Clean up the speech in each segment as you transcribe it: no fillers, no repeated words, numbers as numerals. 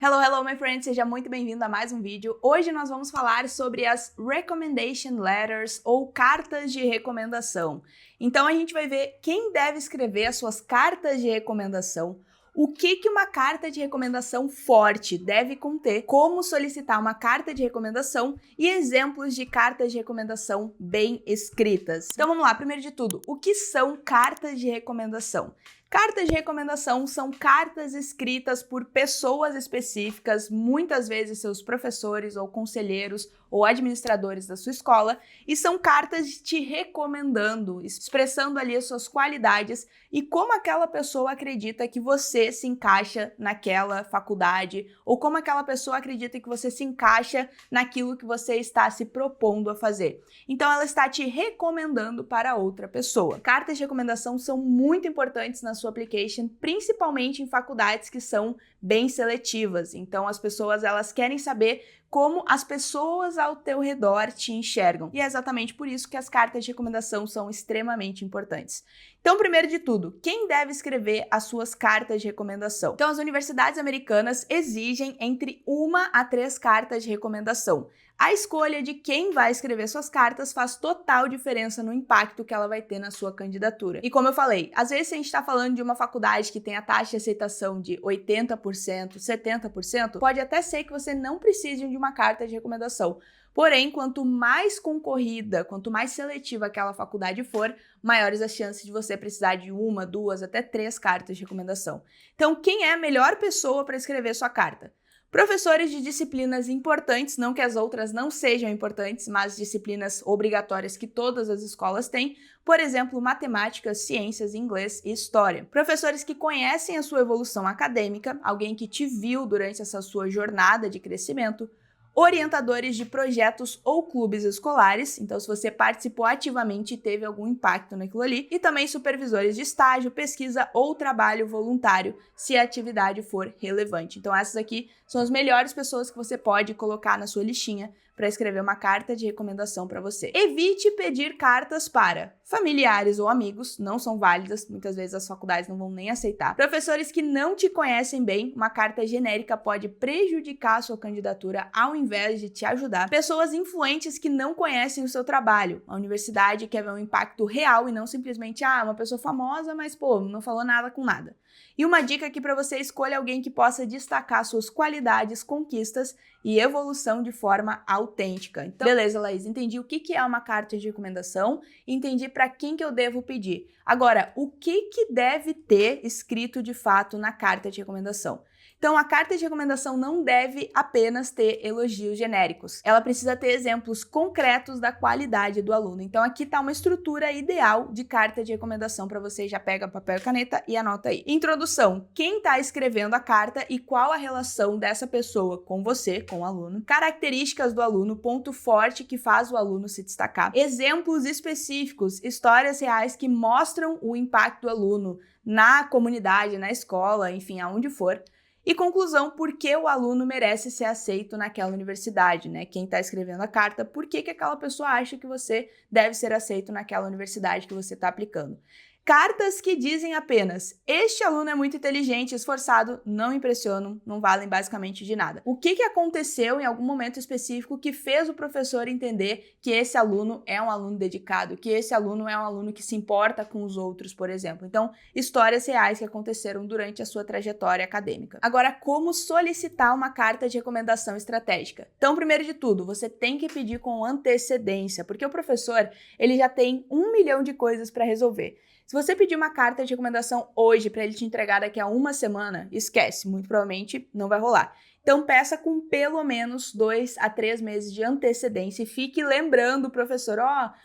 Hello, hello, my friend! Seja muito bem-vindo a mais um vídeo. Hoje nós vamos falar sobre as Recommendation Letters ou cartas de recomendação. Então a gente vai ver quem deve escrever as suas cartas de recomendação, o que uma carta de recomendação forte deve conter, como solicitar uma carta de recomendação e exemplos de cartas de recomendação bem escritas. Então vamos lá, primeiro de tudo, o que são cartas de recomendação? Cartas de recomendação são cartas escritas por pessoas específicas, muitas vezes seus professores ou conselheiros ou administradores da sua escola, e são cartas te recomendando, expressando ali as suas qualidades e como aquela pessoa acredita que você se encaixa naquela faculdade, ou como aquela pessoa acredita que você se encaixa naquilo que você está se propondo a fazer. Então ela está te recomendando para outra pessoa. Cartas de recomendação são muito importantes na sua application, principalmente em faculdades que são bem seletivas. Então as pessoas elas querem saber como as pessoas ao teu redor te enxergam. E é exatamente por isso que as cartas de recomendação são extremamente importantes. Então, primeiro de tudo, quem deve escrever as suas cartas de recomendação? Então, as universidades americanas exigem entre 1 a 3 cartas de recomendação. A escolha de quem vai escrever suas cartas faz total diferença no impacto que ela vai ter na sua candidatura. E como eu falei, às vezes a gente está falando de uma faculdade que tem a taxa de aceitação de 80%, 70%, pode até ser que você não precise de uma carta de recomendação. Porém, quanto mais concorrida, quanto mais seletiva aquela faculdade for, maiores as chances de você precisar de 1, 2, até 3 cartas de recomendação. Então, quem é a melhor pessoa para escrever sua carta? Professores de disciplinas importantes, não que as outras não sejam importantes, mas disciplinas obrigatórias que todas as escolas têm, por exemplo, matemática, ciências, inglês e história. Professores que conhecem a sua evolução acadêmica, alguém que te viu durante essa sua jornada de crescimento, orientadores de projetos ou clubes escolares, então se você participou ativamente e teve algum impacto naquilo ali, e também supervisores de estágio, pesquisa ou trabalho voluntário, se a atividade for relevante. Então essas aqui são as melhores pessoas que você pode colocar na sua listinha para escrever uma carta de recomendação para você. Evite pedir cartas para familiares ou amigos, não são válidas, muitas vezes as faculdades não vão nem aceitar. Professores que não te conhecem bem, uma carta genérica pode prejudicar a sua candidatura ao invés de te ajudar. Pessoas influentes que não conhecem o seu trabalho. A universidade quer ver um impacto real e não simplesmente, uma pessoa famosa, mas não falou nada com nada. E uma dica aqui para você, escolha alguém que possa destacar suas qualidades, conquistas e evolução de forma autêntica. Então, beleza, Laís, entendi o que é uma carta de recomendação, entendi para quem que eu devo pedir. Agora, o que deve ter escrito de fato na carta de recomendação? Então, a carta de recomendação não deve apenas ter elogios genéricos. Ela precisa ter exemplos concretos da qualidade do aluno. Então, aqui está uma estrutura ideal de carta de recomendação para você. Já pega papel e caneta e anota aí. Introdução. Quem está escrevendo a carta e qual a relação dessa pessoa com você, com o aluno. Características do aluno, ponto forte que faz o aluno se destacar. Exemplos específicos, histórias reais que mostram o impacto do aluno na comunidade, na escola, enfim, aonde for. E conclusão, por que o aluno merece ser aceito naquela universidade, né? Quem está escrevendo a carta, por que aquela pessoa acha que você deve ser aceito naquela universidade que você está aplicando. Cartas que dizem apenas, este aluno é muito inteligente, esforçado, não impressionam, não valem basicamente de nada. O que aconteceu em algum momento específico que fez o professor entender que esse aluno é um aluno dedicado, que esse aluno é um aluno que se importa com os outros, por exemplo. Então, histórias reais que aconteceram durante a sua trajetória acadêmica. Agora, como solicitar uma carta de recomendação estratégica? Então, primeiro de tudo, você tem que pedir com antecedência, porque o professor, ele já tem 1 milhão de coisas para resolver. Se você pedir uma carta de recomendação hoje para ele te entregar daqui a 1 semana, esquece, muito provavelmente não vai rolar. Então peça com pelo menos 2 a 3 meses de antecedência e fique lembrando o professor,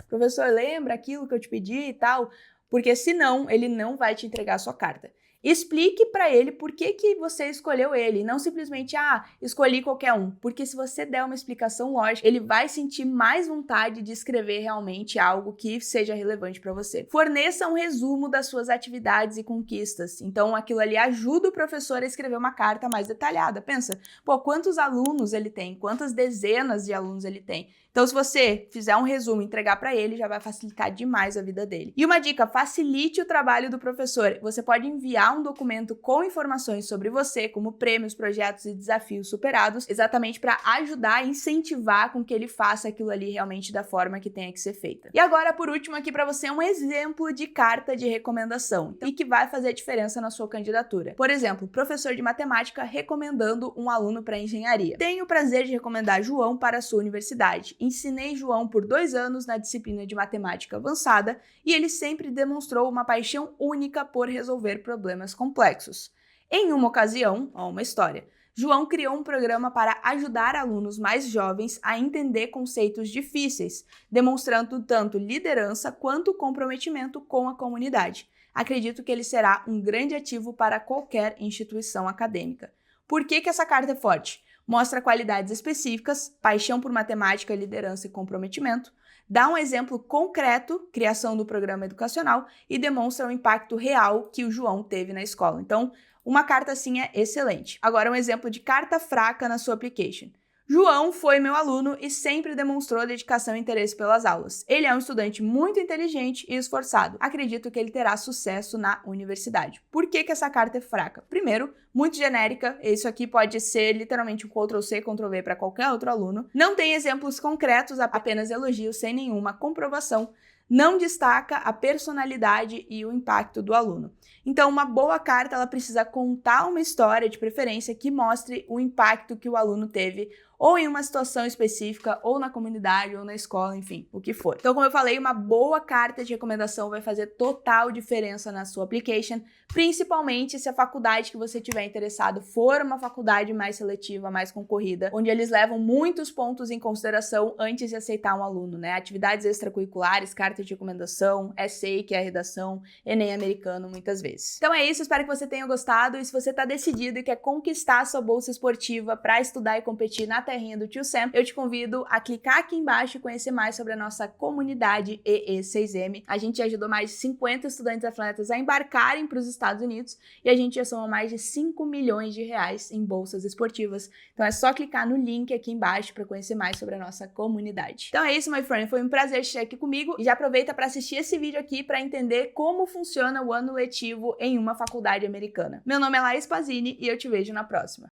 professor, lembra aquilo que eu te pedi e tal, porque senão ele não vai te entregar a sua carta. Explique para ele por que você escolheu ele, não simplesmente, escolhi qualquer um. Porque se você der uma explicação lógica, ele vai sentir mais vontade de escrever realmente algo que seja relevante para você. Forneça um resumo das suas atividades e conquistas. Então, aquilo ali ajuda o professor a escrever uma carta mais detalhada. Pensa, quantos alunos ele tem? Quantas dezenas de alunos ele tem? Então, se você fizer um resumo e entregar para ele, já vai facilitar demais a vida dele. E uma dica, facilite o trabalho do professor. Você pode enviar um documento com informações sobre você, como prêmios, projetos e desafios superados, exatamente para ajudar e incentivar com que ele faça aquilo ali realmente da forma que tenha que ser feita. E agora, por último, aqui para você um exemplo de carta de recomendação e que vai fazer a diferença na sua candidatura. Por exemplo, professor de matemática recomendando um aluno para engenharia. Tenho o prazer de recomendar João para a sua universidade. Ensinei João por 2 anos na disciplina de matemática avançada e ele sempre demonstrou uma paixão única por resolver problemas complexos. Em uma ocasião, uma história, João criou um programa para ajudar alunos mais jovens a entender conceitos difíceis, demonstrando tanto liderança quanto comprometimento com a comunidade. Acredito que ele será um grande ativo para qualquer instituição acadêmica. Por que essa carta é forte? Mostra qualidades específicas, paixão por matemática, liderança e comprometimento, dá um exemplo concreto, criação do programa educacional, e demonstra o impacto real que o João teve na escola. Então, uma carta assim é excelente. Agora, um exemplo de carta fraca na sua application. João foi meu aluno e sempre demonstrou dedicação e interesse pelas aulas. Ele é um estudante muito inteligente e esforçado. Acredito que ele terá sucesso na universidade. Por que essa carta é fraca? Primeiro, muito genérica. Isso aqui pode ser literalmente um Ctrl+C, Ctrl+V para qualquer outro aluno. Não tem exemplos concretos, apenas elogios sem nenhuma comprovação. Não destaca a personalidade e o impacto do aluno. Então, uma boa carta ela precisa contar uma história, de preferência, que mostre o impacto que o aluno teve ou em uma situação específica, ou na comunidade, ou na escola, enfim, o que for. Então, como eu falei, uma boa carta de recomendação vai fazer total diferença na sua application, principalmente se a faculdade que você tiver interessado for uma faculdade mais seletiva, mais concorrida, onde eles levam muitos pontos em consideração antes de aceitar um aluno, né? Atividades extracurriculares, carta de recomendação, essay, que é a redação, Enem americano, muitas vezes. Então é isso, espero que você tenha gostado, e se você está decidido e quer conquistar a sua bolsa esportiva para estudar e competir na terrinha do Tio Sam, eu te convido a clicar aqui embaixo e conhecer mais sobre a nossa comunidade EE6M. A gente ajudou mais de 50 estudantes atletas a embarcarem para os Estados Unidos e a gente já soma mais de 5 milhões de reais em bolsas esportivas. Então é só clicar no link aqui embaixo para conhecer mais sobre a nossa comunidade. Então é isso, my friend. Foi um prazer te ter aqui comigo e já aproveita para assistir esse vídeo aqui para entender como funciona o ano letivo em uma faculdade americana. Meu nome é Laís Pazini e eu te vejo na próxima.